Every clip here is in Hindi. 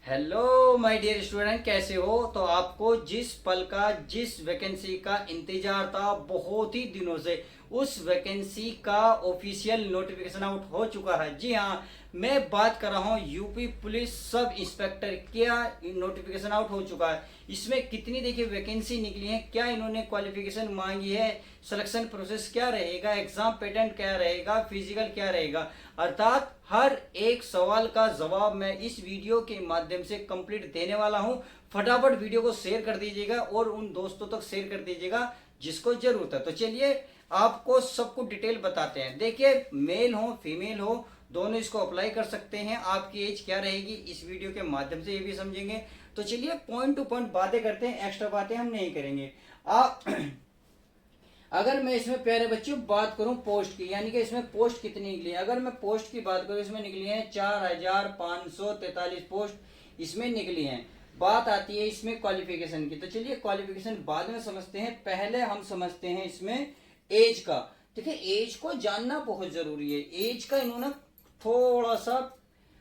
हेलो माय डियर स्टूडेंट, कैसे हो? तो आपको जिस पल का जिस वैकेंसी का इंतजार था बहुत ही दिनों से, उस वैकेंसी का ऑफिशियल नोटिफिकेशन आउट हो चुका है। जी हाँ, मैं बात कर रहा हूँ यूपी पुलिस सब इंस्पेक्टर क्या नोटिफिकेशन आउट हो चुका है। इसमें कितनी देखिए वैकेंसी निकली है, क्या इन्होंने क्वालिफिकेशन मांगी है, सिलेक्शन प्रोसेस क्या रहेगा, एग्जाम पैटर्न क्या रहेगा, फिजिकल क्या रहेगा, अर्थात हर एक सवाल का जवाब मैं इस वीडियो के माध्यम से कंप्लीट देने वाला हूं। फटाफट वीडियो को शेयर कर दीजिएगा और उन दोस्तों तक शेयर कर दीजिएगा जिसको जरूरत है। तो चलिए आपको सब कुछ डिटेल बताते हैं। देखिए, मेल हो फीमेल हो दोनों इसको अप्लाई कर सकते हैं। आपकी एज क्या रहेगी इस वीडियो के माध्यम से ये भी समझेंगे। तो चलिए पॉइंट टू पॉइंट बातें करते हैं, एक्स्ट्रा बातें हम नहीं करेंगे। आप अगर मैं इसमें प्यारे बच्चों बात करूं पोस्ट की, यानी कि इसमें पोस्ट कितनी निकली है, अगर मैं पोस्ट की बात करूं इसमें निकली है 4543 पोस्ट इसमें निकली हैं। बात आती है इसमें क्वालिफिकेशन की, तो चलिए क्वालिफिकेशन बाद में समझते हैं, पहले हम समझते हैं इसमें एज का। देखिए, एज को जानना बहुत जरूरी है। एज का इन्होंने थोड़ा सा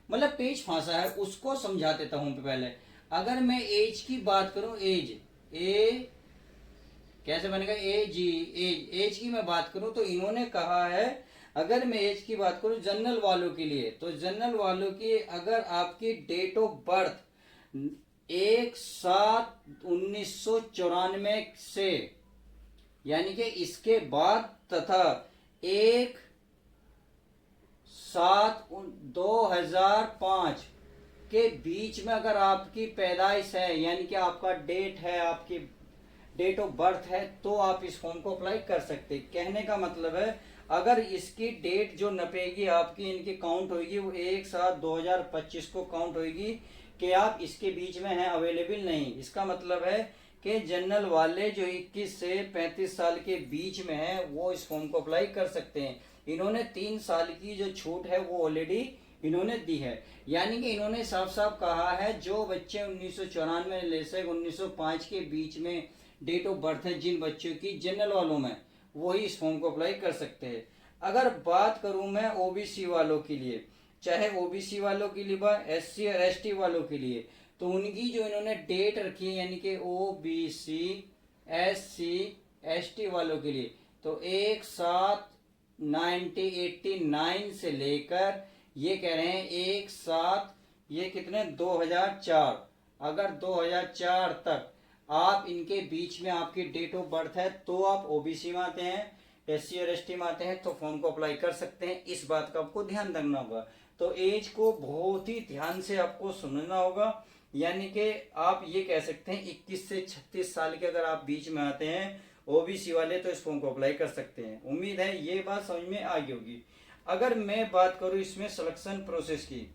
मतलब पेज फांसा है, उसको समझा देता हूं पहले। अगर मैं एज की बात करूं, एज ए कैसे बनेगा, ए जी, एज एज की मैं बात करूं तो इन्होंने कहा है, अगर मैं एज की बात करूं जनरल वालों के लिए, तो जनरल वालों की अगर आपकी डेट ऑफ बर्थ 1/7/1994 से, यानी कि इसके बाद, तथा 1/7/2005 के बीच में अगर आपकी पैदाइश है, यानी कि आपका डेट है, आपकी डेट ऑफ बर्थ है, तो आप इस फॉर्म को अप्लाई कर सकते। कहने का मतलब है, अगर इसकी डेट जो नपेगी आपकी, इनकी काउंट होगी, वो 1/7/2025 को काउंट होगी कि आप इसके बीच में हैं, अवेलेबल नहीं। इसका मतलब है कि जनरल वाले जो 21 से 35 साल के बीच में है वो इस फॉर्म को अप्लाई कर सकते हैं। इन्होंने 3 साल की जो छूट है वो ऑलरेडी इन्होंने दी है। यानी कि इन्होंने साफ साफ कहा है, जो बच्चे 1994 से 1905 के बीच में डेट ऑफ बर्थ है जिन बच्चों की जनरल वालों में, वही इस फॉर्म को अप्लाई कर सकते हैं। अगर बात करूं मैं ओबीसी वालों के लिए, चाहे ओबीसी वालों के लिए एससी और एसटी वालों के लिए, तो उनकी जो इन्होंने डेट रखी है, यानी कि ओबीसी एससी एसटी वालों के लिए, तो 1/7/1989 से लेकर ये कह रहे हैं 1/7 ये कितने 2004, अगर 2004 तक आप इनके बीच में आपकी डेट ऑफ बर्थ है तो आप ओबीसी में आते हैं, एससी और एसटी में आते हैं, तो फॉर्म को अप्लाई कर सकते हैं। इस बात का आपको ध्यान रखना होगा। तो एज को बहुत ही ध्यान से आपको समझना होगा। यानी कि आप ये कह सकते हैं 21 से 36 साल के अगर आप बीच में आते हैं ओबीसी वाले, तो इस फॉर्म को अप्लाई कर सकते हैं। उम्मीद है ये बात समझ में आ गई होगी। अगर मैं बात करूं इसमें सिलेक्शन प्रोसेस की,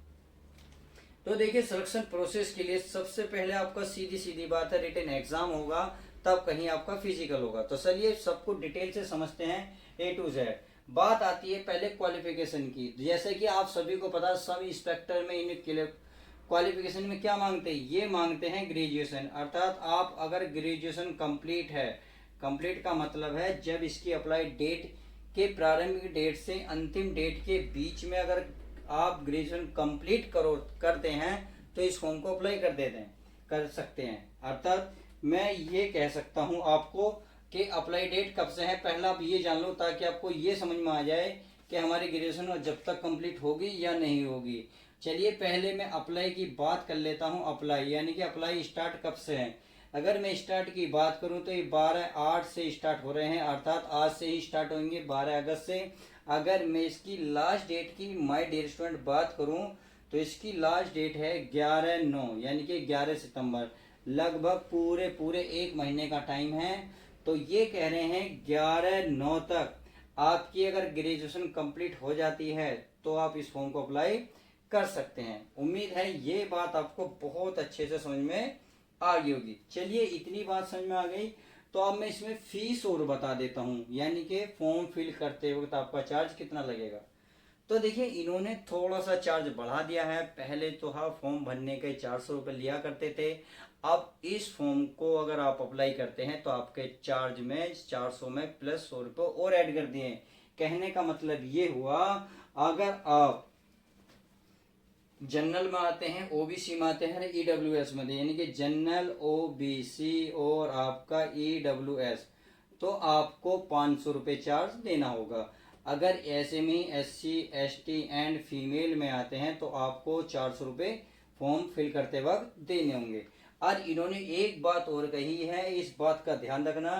तो देखिए सिलेक्शन प्रोसेस के लिए सबसे पहले आपका सीधी सीधी बात है रिटन एग्जाम होगा, तब कहीं आपका फिजिकल होगा। तो चलिए सब कुछ डिटेल से समझते हैं ए टू जेड। बात आती है पहले क्वालिफिकेशन की। जैसे कि आप सभी को पता, सब इंस्पेक्टर में इन क्वालिफिकेशन में क्या मांगते हैं, ये मांगते हैं ग्रेजुएशन। अर्थात आप अगर ग्रेजुएशन कंप्लीट है, कंप्लीट का मतलब है जब इसकी अप्लाई डेट के प्रारंभिक डेट से अंतिम डेट के बीच में अगर आप ग्रेजुएशन कंप्लीट करते हैं तो इस फॉर्म को अप्लाई कर सकते हैं। अर्थात मैं ये कह सकता हूं आपको कि अप्लाई डेट कब से है, पहला आप ये जान लो ताकि आपको ये समझ में आ जाए कि हमारी ग्रेजुएशन जब तक कंप्लीट होगी या नहीं होगी। चलिए पहले मैं अप्लाई की बात कर लेता हूं। अप्लाई यानी कि अप्लाई स्टार्ट कब से है। अगर मैं स्टार्ट की बात करूं तो ये 12/8 से स्टार्ट हो रहे हैं, अर्थात आज से ही स्टार्ट होंगे 12 अगस्त से। अगर मैं इसकी लास्ट डेट की माय डियर स्टूडेंट बात करूं तो इसकी लास्ट डेट है 11/9 यानी कि 11 सितंबर। लगभग पूरे पूरे एक महीने का टाइम है। तो ये कह रहे हैं 11/9 तक आपकी अगर ग्रेजुएशन कंप्लीट हो जाती है तो आप इस फॉर्म को अप्लाई कर सकते हैं। उम्मीद है ये बात आपको बहुत अच्छे से समझ में आ गई होगी। चलिए इतनी बात समझ में आ गई, तो अब मैं इसमें फीस और बता देता हूँ, यानी कि फॉर्म फिल करते वक्त आपका चार्ज कितना लगेगा। तो देखिए इन्होंने थोड़ा सा चार्ज बढ़ा दिया है। पहले तो हाँ फॉर्म भरने के 400 रुपये लिया करते थे, अब इस फॉर्म को अगर आप अप्लाई करते हैं तो आपके चार्ज में 400 में प्लस 100 रुपये और ऐड कर दिए। कहने का मतलब ये हुआ, अगर आप जनरल में आते हैं, ओबीसी में आते हैं, ईडब्ल्यूएस में, यानी कि जनरल, ओबीसी और आपका ईडब्ल्यूएस, तो आपको 500 रुपये चार्ज देना होगा। अगर SME, SC, ST and female में आते हैं तो आपको 400 रुपये फॉर्म फिल करते वक्त देने होंगे। और इन्होंने एक बात और कही है, इस बात का ध्यान रखना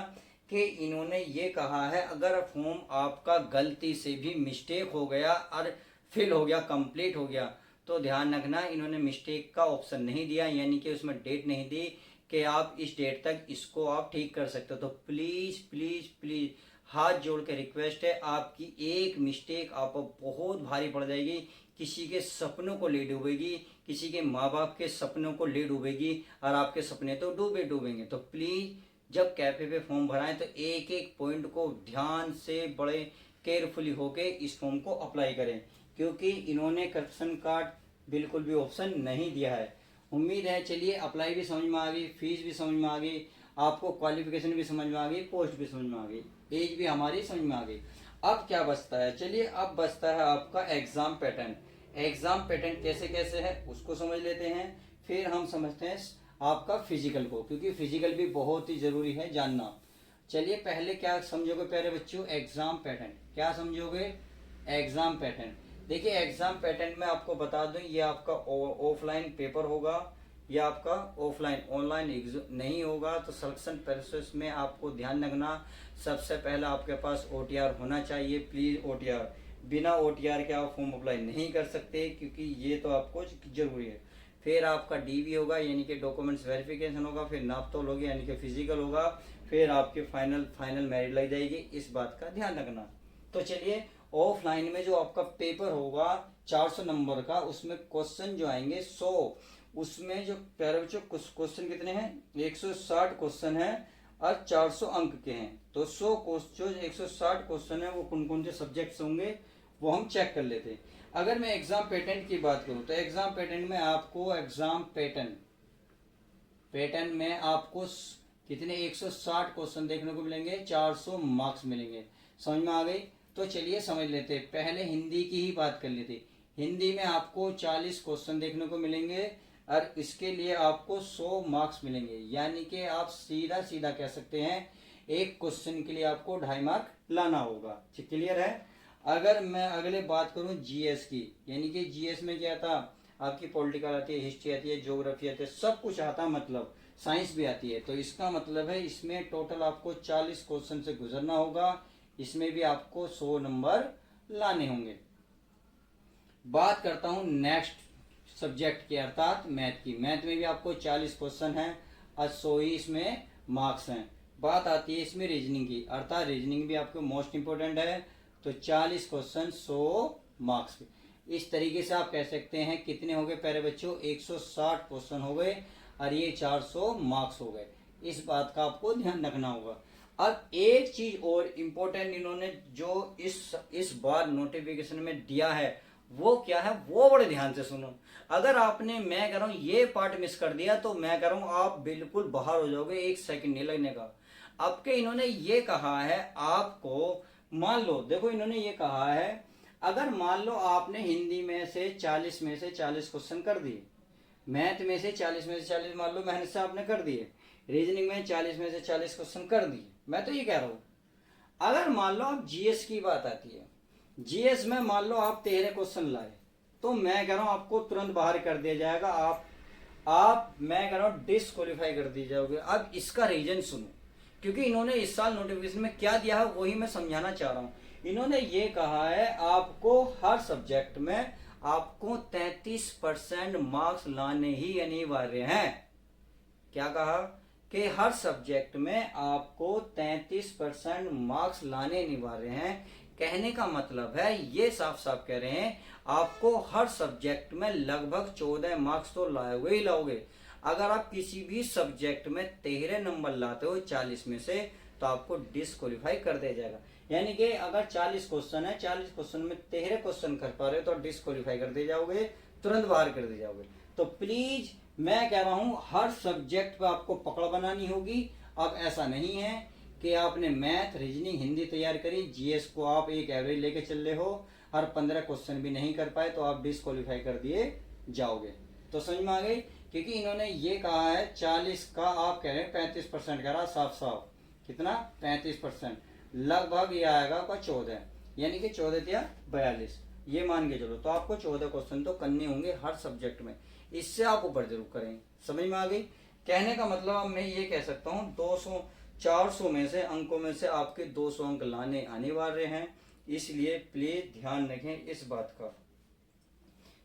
कि इन्होंने ये कहा है अगर फॉर्म आपका गलती से भी मिस्टेक हो गया और फिल हो गया, कंप्लीट हो गया, तो ध्यान रखना इन्होंने मिस्टेक का ऑप्शन नहीं दिया, यानी कि उसमें डेट नहीं दी कि आप इस डेट तक इसको आप ठीक कर सकते हो। तो प्लीज प्लीज प्लीज हाथ जोड़ के रिक्वेस्ट है, आपकी एक मिस्टेक आप बहुत भारी पड़ जाएगी, किसी के सपनों को ले डूबेगी, किसी के माँ बाप के सपनों को ले डूबेगी, और आपके सपने तो डूबेंगे। तो प्लीज जब कैफे पे फॉर्म भराएं तो एक एक पॉइंट को ध्यान से बड़े केयरफुली होके इस फॉर्म को अप्लाई करें, क्योंकि इन्होंने करप्शन कार्ड बिल्कुल भी ऑप्शन नहीं दिया है। उम्मीद है चलिए अप्लाई भी समझ में आ गई, फीस भी समझ में आ गई, आपको क्वालिफिकेशन भी समझ में आ गई, पोस्ट भी समझ में आ गई, एज भी हमारी समझ में आ गई। अब क्या बचता है, चलिए अब बचता है आपका एग्जाम पैटर्न। एग्जाम पैटर्न कैसे कैसे है उसको समझ लेते हैं, फिर हम समझते हैं आपका फिजिकल को, क्योंकि फिजिकल भी बहुत ही जरूरी है जानना। चलिए पहले क्या समझोगे प्यारे बच्चों, एग्जाम पैटर्न। क्या समझोगे, एग्जाम पैटर्न। देखिए एग्जाम पैटर्न में आपको बता दूं, ये आपका ऑफलाइन पेपर होगा, ये आपका ऑफलाइन, ऑनलाइन नहीं होगा। तो सिलेक्शन प्रोसेस में आपको ध्यान रखना, सबसे पहला आपके पास ओटीआर होना चाहिए, प्लीज ओटीआर, बिना ओटीआर के आप फॉर्म अप्लाई नहीं कर सकते, क्योंकि ये तो आपको जरूरी है। फिर आपका डीवी होगा, यानी कि डॉक्यूमेंट्स वेरिफिकेशन होगा, फिर नापतोल होगी यानी कि फिजिकल होगा, फिर आपके फाइनल मेरिट लग जाएगी, इस बात का ध्यान रखना। तो चलिए ऑफलाइन में जो आपका पेपर होगा 400 नंबर का, उसमें क्वेश्चन जो आएंगे 100, उसमें जो बच्चों क्वेश्चन कितने हैं, 160 क्वेश्चन है और 400 अंक के हैं। तो 100 क्वेश्चन, 160 क्वेश्चन है, वो कौन कौन से सब्जेक्ट्स होंगे वो हम चेक कर लेते हैं। अगर मैं एग्जाम पैटर्न की बात करूं तो एग्जाम पैटर्न में आपको, एग्जाम पैटर्न में आपको कितने 160 क्वेश्चन देखने को मिलेंगे, 400 मार्क्स मिलेंगे। समझ में आ गई। तो चलिए समझ लेते हैं, पहले हिंदी की ही बात कर लेते। हिंदी में आपको 40 क्वेश्चन देखने को मिलेंगे और इसके लिए आपको 100 मार्क्स मिलेंगे, यानी कि आप सीधा सीधा कह सकते हैं एक क्वेश्चन के लिए आपको 2.5 मार्क लाना होगा। क्लियर है। अगर मैं अगले बात करूं जीएस की, यानी कि जीएस में क्या था, आपकी पॉलिटिकल आती है, हिस्ट्री आती है, ज्योग्राफी आती है, सब कुछ आता है, मतलब साइंस भी आती है। तो इसका मतलब है इसमें टोटल आपको 40 क्वेश्चन से गुजरना होगा, इसमें भी आपको 100 नंबर लाने होंगे। बात करता हूं नेक्स्ट सब्जेक्ट की, अर्थात मैथ की। मैथ में भी आपको 40 क्वेश्चन है और 100 ही इसमें मार्क्स हैं। बात आती है इसमें रीजनिंग की, अर्थात रीजनिंग भी आपको मोस्ट इंपोर्टेंट है। तो 40 क्वेश्चन 100 मार्क्स। इस तरीके से आप कह सकते हैं कितने हो गए प्यारे बच्चों, 160 क्वेश्चन हो गए और ये 400 मार्क्स हो गए। इस बात का आपको ध्यान रखना होगा। अब एक चीज और इम्पोर्टेंट इन्होंने जो इस बार नोटिफिकेशन में दिया है वो क्या है, वो बड़े ध्यान से सुनो। अगर आपने, मैं कह रहा हूं ये पार्ट मिस कर दिया तो मैं कह रहा हूं आप बिल्कुल बाहर हो जाओगे, एक सेकंड नहीं लगने का। आपके इन्होंने ये कहा है आपको, मान लो देखो इन्होंने ये कहा है, अगर मान लो आपने हिंदी में से 40 में से 40 क्वेश्चन कर दिए, मैथ में से 40 में से 40 मान लो मेहनत से आपने कर दिए, रीजनिंग में 40 में से 40 क्वेश्चन कर दिए, मैं तो ये कह रहा हूं अगर मान लो आप जीएस की बात आती है, जीएस में मान लो आप 13 क्वेश्चन लाए, तो मैं कह रहा हूं आपको तुरंत बाहर कर दिया जाएगा, आप मैं कह रहा हूं डिस्क्वालीफाई कर दिए जाओगे। अब इसका रीजन सुनो, क्योंकि इन्होंने इस साल नोटिफिकेशन में क्या दिया है वही मैं समझाना चाह रहा हूं। इन्होंने ये कहा है आपको हर सब्जेक्ट में आपको 33% मार्क्स लाने ही अनिवार्य हैं। क्या कहा कि हर सब्जेक्ट में आपको 33% मार्क्स लाने अनिवार्य हैं। कहने का मतलब है ये साफ साफ कह रहे हैं आपको हर सब्जेक्ट में लगभग 14 मार्क्स तो लाओगे ही लाओगे। अगर आप किसी भी सब्जेक्ट में 13 नंबर लाते हो 40 में से तो आपको डिस्क्वालीफाई कर दिया जाएगा। यानी कि अगर 40 क्वेश्चन है, 40 क्वेश्चन में 13 क्वेश्चन कर पा रहे हो तो डिस्क्वालीफाई कर दिए जाओगे, तुरंत बाहर कर दिए जाओगे। तो प्लीज मैं कह रहा हूं हर सब्जेक्ट पे आपको पकड़ बनानी होगी। अब ऐसा नहीं है कि आपने मैथ, रीजनिंग, हिंदी तैयार करी, जीएस को आप एक एवरेज लेके चल रहे हो और 15 क्वेश्चन भी नहीं कर पाए तो आप डिस्क्वालीफाई कर दिए जाओगे। तो समझ में आ गई, क्योंकि इन्होंने ये कहा है 40 का, आप कह रहे हैं 35% कह रहा, साफ साफ कितना 35%, लगभग ये आएगा आपका 14, यानी कि 14 या 42, ये मान के चलो। तो आपको 14 क्वेश्चन तो करने होंगे हर सब्जेक्ट में, इससे आप ऊपर जरूर करें। समझ में आ गई। कहने का मतलब अब मैं ये कह सकता हूँ 200 400 में से अंकों में से आपके 200 अंक लाने अनिवार्य हैं, इसलिए प्लीज ध्यान रखें इस बात का।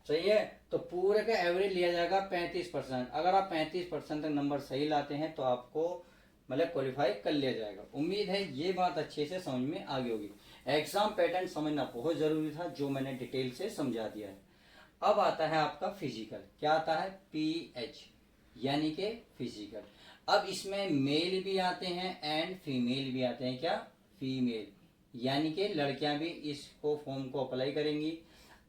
सही है। तो पूरे का एवरेज लिया जाएगा 35%। अगर आप 35% तक नंबर सही लाते हैं तो आपको मतलब क्वालिफाई कर लिया जाएगा। उम्मीद है ये बात अच्छे से समझ में आ गई होगी। एग्जाम पैटर्न समझना बहुत जरूरी था, जो मैंने डिटेल से समझा दिया है। अब आता है आपका फिजिकल। क्या आता है? PH, यानी कि फिजिकल। अब इसमें मेल भी आते हैं एंड फीमेल भी आते हैं। क्या? फीमेल, यानी कि लड़कियां भी इसको फॉर्म को अप्लाई करेंगी।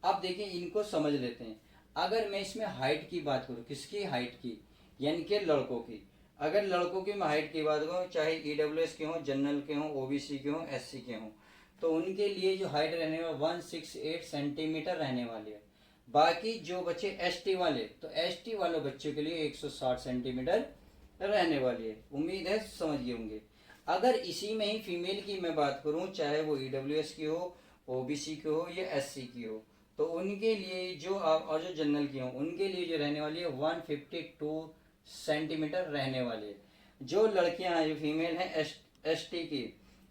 अब देखिए इनको समझ लेते हैं। अगर मैं इसमें हाइट की बात करूं, किसकी हाइट की? यानी कि लड़कों की। अगर लड़कों की मैं हाइट की बात करूं, चाहे EWS के हों, जनरल के हों, OBC के हों, SC के हों, तो उनके लिए जो हाइट रहने वाली 168 सेंटीमीटर रहने वाली है। बाकी जो बच्चे ST वाले, तो ST वाले बच्चों के लिए 160 सेंटीमीटर रहने वाली है। उम्मीद है समझ गए होंगे। अगर इसी में ही फीमेल की मैं बात करूं, चाहे वो EWS की हो, OBC की हो या SC की हो, तो उनके लिए जो और जो जनरल की हो, उनके लिए जो रहने वाली है 152 सेंटीमीटर रहने वाली है। जो लड़कियां हैं, जो फीमेल हैं ST की,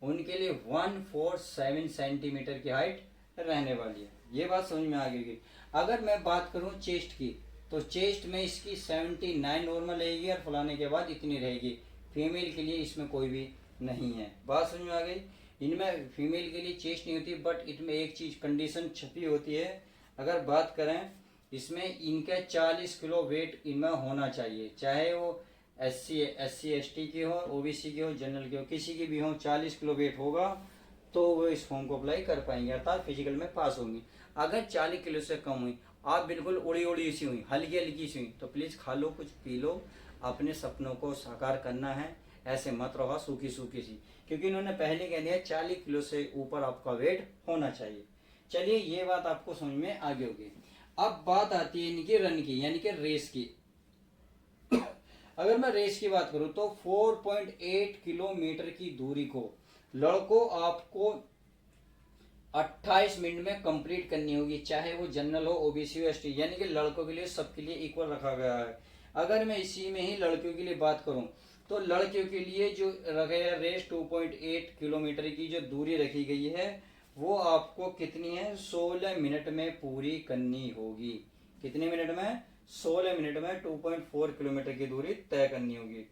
उनके लिए 147 सेंटीमीटर की हाइट रहने वाली है। ये बात समझ में आ गई। अगर मैं बात करूं चेस्ट की, तो चेस्ट में इसकी 79 नॉर्मल रहेगी और फलाने के बाद इतनी रहेगी। फीमेल के लिए इसमें कोई भी नहीं है। बात समझ में आ गई। इनमें फीमेल के लिए चेस्ट नहीं होती, बट इसमें एक चीज कंडीशन छपी होती है। अगर बात करें इसमें, इनका 40 किलो वेट इनमें होना चाहिए, चाहे वो SC ST की हो, OBC की हो, जनरल की हो, किसी की भी हो, 40 किलो वेट होगा तो वो इस फॉर्म को अप्लाई कर पाएंगे, अर्थात फिजिकल में पास होंगी। अगर 40 किलो से कम हुई, आप बिल्कुल उड़ी उड़ी सी हुई, हल्की हल्की सी हुई, तो प्लीज खा लो, कुछ पी लो, अपने सपनों को साकार करना है। ऐसे मत रहो सूखी सूखी सी, क्योंकि इन्होंने पहले कह दिया 40 किलो से ऊपर आपका वेट होना चाहिए। चलिए ये बात आपको समझ में आ गई होगी। अब बात आती है इनकी रन की, यानी कि रेस की। अगर मैं रेस की बात करूं तो 4.8 किलोमीटर की दूरी को लड़कों आपको 28 मिनट में कंप्लीट करनी होगी, चाहे वो जनरल हो, OBC हो, ST, यानी कि लड़कों के लिए सबके लिए इक्वल रखा गया है। अगर मैं इसी में ही लड़कियों के लिए बात करूं, तो लड़कियों के लिए जो रखा है रेस 2.8 किलोमीटर की जो दूरी रखी गई है, वो आपको कितनी है? 16 मिनट में पूरी करनी होगी। कितने मिनट में? 16 मिनट में 2.4 किलोमीटर की दूरी तय करनी होगी।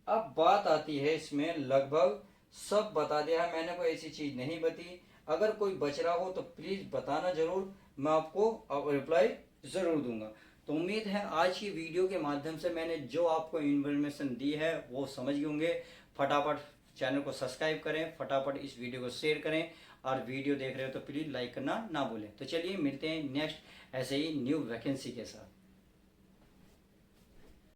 अब बात आती है इसमें, लगभग सब बता दिया है मैंने, कोई ऐसी चीज नहीं बती। अगर कोई बच रहा हो तो प्लीज बताना जरूर, मैं आपको रिप्लाई जरूर दूंगा। तो उम्मीद है आज की वीडियो के माध्यम से मैंने जो आपको इन्फॉर्मेशन दी है वो समझ गए होंगे। फटाफट चैनल को सब्सक्राइब करें, फटाफट इस वीडियो को शेयर करें, और वीडियो देख रहे हो तो प्लीज लाइक करना ना भूलें। तो चलिए मिलते हैं नेक्स्ट ऐसे ही न्यू वैकेंसी के साथ।